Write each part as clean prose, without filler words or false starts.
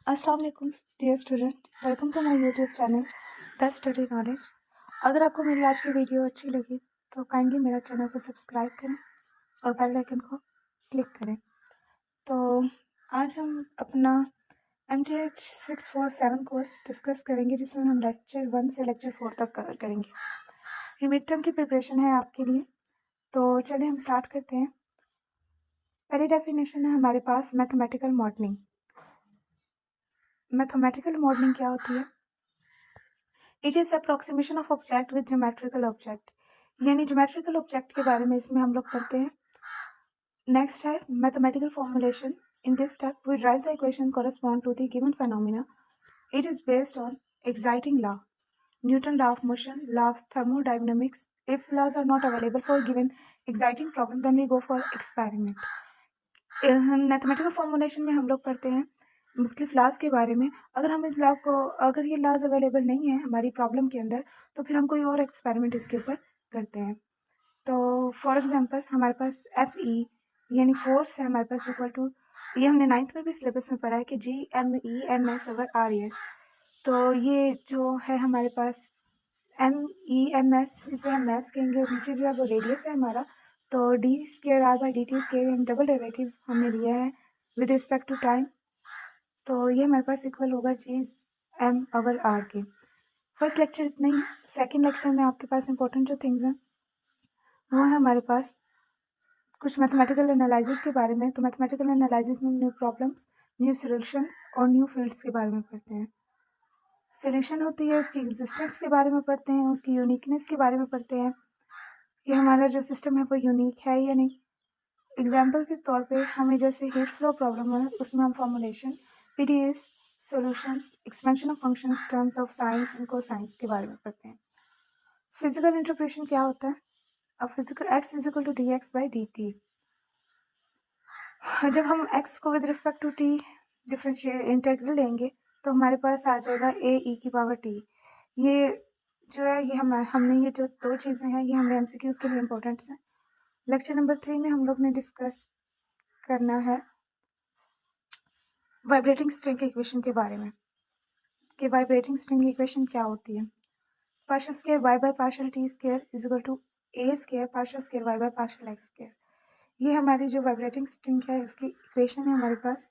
अस्सलाम वालेकुम dear student, welcome to my YouTube channel the study knowledge. अगर आपको मेरी आज की वीडियो अच्छी लगी तो काइंडली मेरा चैनल को सब्सक्राइब करें और बेल आइकन को क्लिक करें। तो आज हम अपना MTH 647 कोर्स डिस्कस करेंगे, जिसमें हम लेक्चर 1 से लेक्चर 4 तक कवर करेंगे। ये मिड टर्म की प्रिपरेशन है आपके लिए। तो चलिए हम स्टार्ट करते हैं। पहली डेफिनेशन है हमारे पास मैथमेटिकल मॉडलिंग। मैथमेटिकल मॉडलिंग क्या होती है? It is approximation of object with geometrical object, यानी ज्योमेट्रिकल ऑब्जेक्ट के बारे में इसमें हम लोग पढ़ते हैं। नेक्स्ट है mathematical formulation. In this step we derive the equation correspond to the given phenomena. It is based on exciting law, Newton law of motion, law of thermodynamics. If laws are not available for given exciting problem, then we go for experiment. Mathematical formulation में हम लोग पढ़ते हैं मुख्तलिफ laws के बारे में। अगर हम इस लॉ को अगर ये लॉज अवेलेबल नहीं है हमारी प्रॉब्लम के अंदर, तो फिर हम कोई और एक्सपेरिमेंट इसके ऊपर करते हैं। तो फॉर एग्जांपल हमारे पास FE यानी फोर्स है हमारे पास इक्वल टू, ये हमने 9th में भी सिलेबस में पढ़ा है कि GME/MS over RES। तो ये जो है हमारे पास MEMS, इसे हम मैस कहेंगे, और नीचे जो है वो रेडियस है हमारा। तो d²R/dt² डबल डेरिवेटिव हमने लिया है विद रिस्पेक्ट टू टाइम। तो ये हमारे पास इक्वल होगा G/M/R के। फर्स्ट लेक्चर इतना ही। सेकंड लेक्चर में आपके पास इंपॉर्टेंट जो थिंग्स हैं वो है हमारे पास कुछ मैथमेटिकल एनालिसिस के बारे में। तो मैथमेटिकल एनालिसिस में न्यू प्रॉब्लम्स, न्यू सॉल्यूशंस और न्यू फील्ड्स के बारे में पढ़ते हैं। सॉल्यूशन होती है उसकी एग्जिस्टेंस के बारे में पढ़ते हैं, उसकी यूनिकनेस के बारे में पढ़ते हैं, ये हमारा जो सिस्टम है वो यूनिक है या नहीं। एग्जाम्पल के तौर पे हमें जैसे हीट फ्लो प्रॉब्लम है, उसमें हम formulation, PDEs, solutions, expansion of functions, terms of sine and cosines के बारे में पढ़ते हैं। फिजिकल इंटरप्रिटेशन क्या होता है? अब physical x is equal to dx/dt। जब हम x को with respect to t differentiate integral लेंगे तो हमारे पास आ जाएगा AE⁴ ये जो है ये हमने ये जो दो चीज़ें हैं ये हमें MCQs के लिए इम्पोर्टेंट हैं। लेक्चर नंबर 3 में हम लोग ने डिस्कस करना है वाइब्रेटिंग स्ट्रिंग इक्वेशन के बारे में कि वाइब्रेटिंग स्ट्रिंग इक्वेशन क्या होती है। Partial square y by partial t square is equal to a square partial square y by partial x square. ये हमारी जो वाइब्रेटिंग स्ट्रिंग है उसकी इक्वेशन है हमारे पास।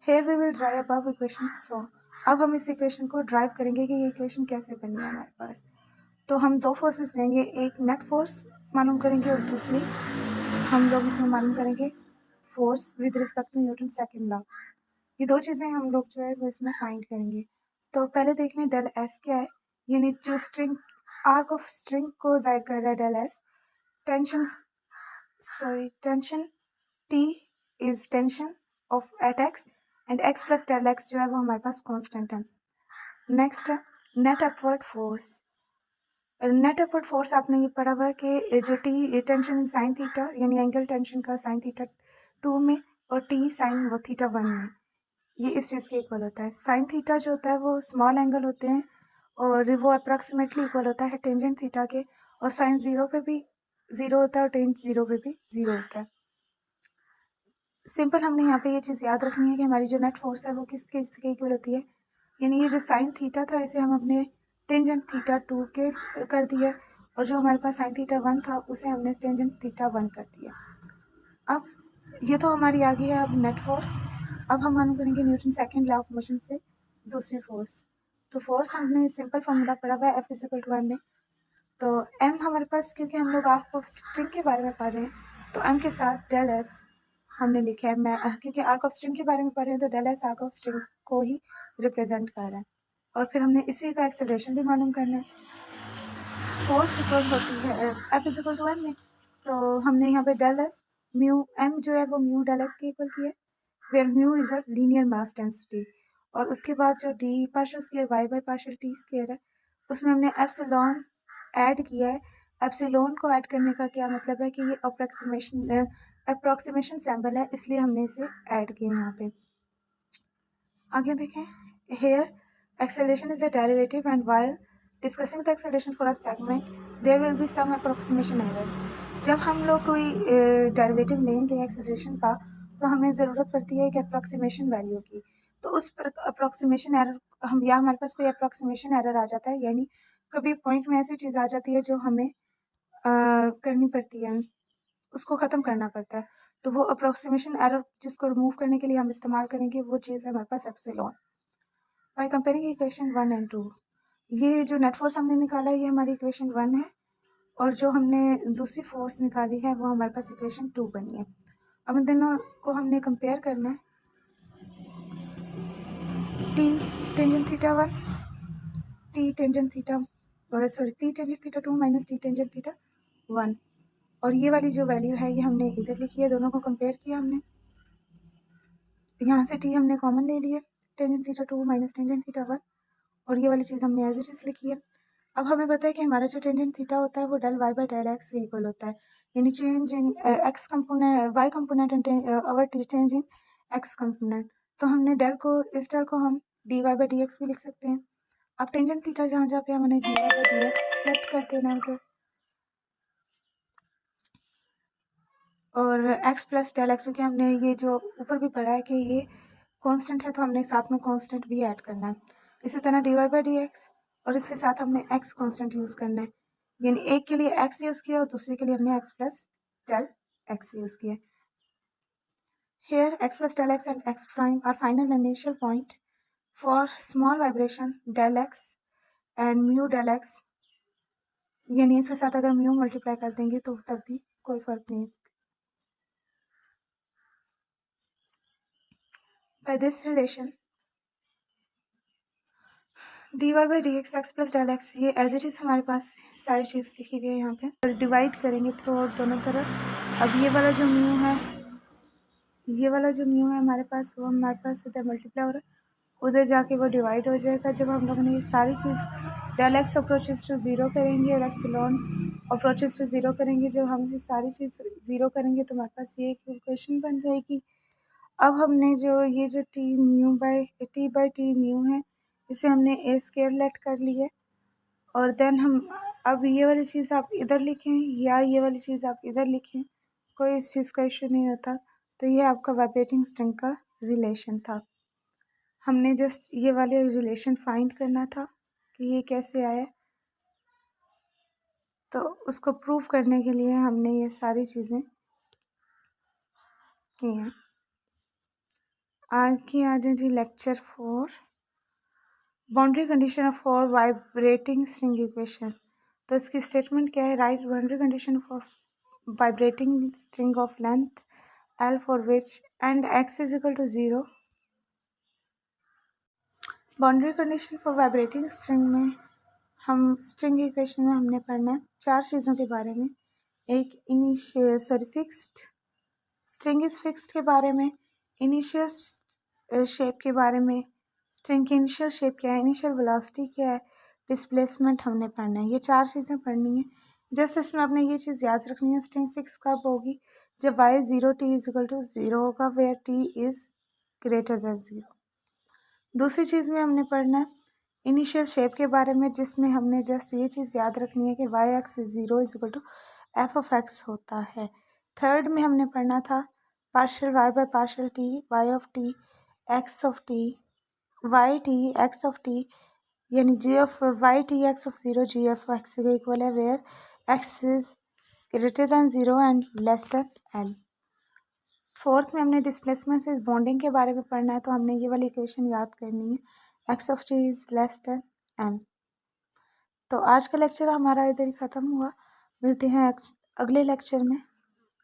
Here we will derive above equation. So अब हम इस इक्वेशन को ड्राइव करेंगे कि ये इक्वेशन कैसे बनी है हमारे पास। तो हम दो फोर्सेस लेंगे, एक नेट फोर्स मालूम करेंगे और दूसरी हम लोग इसमें मालूम करेंगे force with respect to Newton second law. ये दो चीज़ें हम लोग जो है वो इसमें फाइंड करेंगे। तो पहले देख लें डेल एस क्या है, यानी जो स्ट्रिंग आर्क ऑफ स्ट्रिंग को जाहिर कर रहा है del S. Tension T is tension of at x and x plus del x जो है वो हमारे पास कांस्टेंट है। नेक्स्ट है net upward force. Net upward force आपने ये पढ़ा हुआ है कि जो T tension in sine theta यानी एंगल टेंशन का साइन थीटा 2 में और T साइन वो थीटा 1 में, ये इस चीज़ के इक्वल होता है। साइन थीटा जो होता है वो स्मॉल एंगल होते हैं और वो अप्रॉक्सीमेटली इक्वल होता है टेंजेंट थीटा के, और साइन 0 पे भी 0 होता है और टेंजेंट 0 पे भी 0 होता है। सिंपल हमने यहाँ पे ये चीज़ याद रखनी है कि हमारी जो नेट फोर्स है वो किसके इक्वल होती है, यानी ये जो साइन थीटा था इसे हम अपने टेंजेंट थीटा 2 के कर दिया, और जो हमारे पास साइन थीटा 1 था उसे हमने टेंजेंट थीटा 1 कर दिया। अब ये तो हमारी आ गई है अब नेट फोर्स। अब हम मालूम करेंगे Newton second law of motion से दूसरी फोर्स। तो फोर्स हमने सिंपल फार्मूला पढ़ा हुआ है F is equal to m में। तो m हमारे पास, क्योंकि हम लोग आर्क ऑफ स्ट्रिंग के बारे में पढ़ रहे हैं तो m के साथ डेल s हमने लिखा है। मैं क्योंकि आर्क ऑफ स्ट्रिंग के बारे में पढ़ रहे हैं तो del s arc of string को ही रिप्रेजेंट कर रहा है, और फिर हमने इसी का एक्सेलरेशन भी मालूम करना है। फोर्स इक्वल होती है F is equal to m में। तो हमने यहाँ पे डेल s म्यू m जो है वो म्यू डेल s के इक्वल की है, where mu is a linear mass density. और उसके बाद जो d partial square y by partial t square है उसमें हमने एप्सिलॉन ऐड किया है। एप्सिलॉन को ऐड करने का क्या मतलब है कि ये अप्रोक्सीमेशन सैम्पल है, इसलिए हमने इसे ऐड किया यहाँ पे। आगे देखें, hair acceleration is a derivative and while discussing the acceleration for a segment there will be some approximation error। जब हम लोग कोई डेरिवेटिव लेंगे एक्सेलरेशन का तो हमें ज़रूरत पड़ती है एक अप्रॉक्सीमेशन वैल्यू की। तो उस पर अप्रॉक्सीमेशन एरर हम या हमारे पास कोई अप्रॉक्सीमेशन एरर आ जाता है, यानी कभी पॉइंट में ऐसी चीज़ आ जाती है जो हमें करनी पड़ती है, उसको ख़त्म करना पड़ता है। तो वो अप्रॉक्सीमेशन एरर जिसको रिमूव करने के लिए हम इस्तेमाल करेंगे वो चीज़ है हमारे पास epsilon. By comparing equation 1 and 2, ये जो नेट फोर्स हमने निकाला है ये हमारी इक्वेशन 1 है, और जो हमने दूसरी फोर्स निकाली है वो हमारे पास इक्वेशन 2 बनी है। अब इन दोनों को हमने कंपेयर करना है। T tangent theta 1, T tangent theta T tangent theta 2 minus T tangent theta 1, और ये वाली जो वैल्यू है ये हमने इधर लिखी है, दोनों को कंपेयर किया हमने। यहाँ से टी हमने कॉमन ले लिया, tangent theta 2 minus tangent theta 1, और ये वाली चीज़ हमने एज इट इज़ लिखी है। अब हमें पता है कि हमारा जो टेंजेंट थीटा होता है वो del Y by del X के इक्वल होता है, यानी change in X component Y component and our change in X component. तो हमने इस डेल को हम D Y by D X भी लिख सकते हैं। अब टेंजेंट थीटा जहाँ जहाँ पे हमने D Y by D X select कर देना है उधर, और एक्स प्लस डेल एक्स, क्योंकि हमने ये जो ऊपर भी पढ़ा है कि ये कांस्टेंट है तो हमने साथ में कांस्टेंट भी ऐड करना है। इसी तरह D Y by D X, और इसके साथ हमने एक्स कांस्टेंट यूज़ करना है, यानी एक के लिए एक्स यूज़ किया और दूसरे के लिए हमने X plus del X use किया। Here x plus del x and x prime are final initial point for small vibration del x and mu del x, यानी इसके साथ अगर म्यू मल्टीप्लाई कर देंगे तो तब भी कोई फर्क नहीं। By this relation dy by dx x plus del x, ये एज इट इज़ हमारे पास सारी चीज़ लिखी हुई है यहाँ पे, और डिवाइड करेंगे थ्रू आउट दोनों तरफ। अब ये वाला जो म्यू है हमारे पास, वो हमारे पास इधर मल्टीप्लाई हो रहा है, उधर जाके वो डिवाइड हो जाएगा। जब हम लोगों ने ये सारी चीज़ del x approaches to zero करेंगे और एप्सिलॉन अप्रोचेस टू ज़ीरो करेंगे, जब हम ये सारी चीज़ ज़ीरो करेंगे तो हमारे पास ये एक इक्वेशन बन जाएगी। अब हमने ये जो टी बाई टी म्यू है, इसे हमने ए स्केयर लेट कर लिया, और देन हम अब ये वाली चीज़ आप इधर लिखें या ये वाली चीज़ आप इधर लिखें, कोई इस चीज़ का इशू नहीं होता। तो ये आपका वाइब्रेटिंग स्ट्रिंग का रिलेशन था। हमने जस्ट ये वाले रिलेशन फाइंड करना था कि ये कैसे आया, तो उसको प्रूव करने के लिए हमने ये सारी चीज़ें की हैं। आ जाए जी lecture 4, boundary condition for vibrating string equation. तो इसकी स्टेटमेंट क्या है? Right boundary condition for vibrating string of length L for which and x is equal to 0। Boundary condition for vibrating string में हम स्ट्रिंग इक्वेशन में हमने पढ़ना है 4 चीज़ों के बारे में। एक फिक्स्ड स्ट्रिंग इज फिक्स्ड के बारे में, इनिशियल शेप के बारे में, स्ट्रिंग की इनिशियल शेप क्या है, इनिशियल वेलोसिटी क्या है, डिस्प्लेसमेंट हमने पढ़ना है। ये 4 चीज़ें पढ़नी है। जस्ट इसमें आपने ये चीज़ याद रखनी है, स्ट्रिंग फिक्स कब होगी? जब y 0 t is equal to 0 होगा, where t is greater than 0। दूसरी चीज़ में हमने पढ़ना है इनिशियल शेप के बारे में, जिसमें हमने जस्ट ये चीज़ याद रखनी है कि y X 0 is equal to F of X होता है। थर्ड में हमने पढ़ना था partial y by partial t, y of t x of t, y t x of t, यानी g of y t x of 0 g of x के equal है, where x is greater than 0 and less than n। Fourth में हमने displacement से bonding के बारे में पढ़ना है, तो हमने ये वाली इक्वेशन याद करनी है, x of t is less than n। तो आज का लेक्चर हमारा इधर ही ख़त्म हुआ। मिलते हैं अगले लेक्चर में।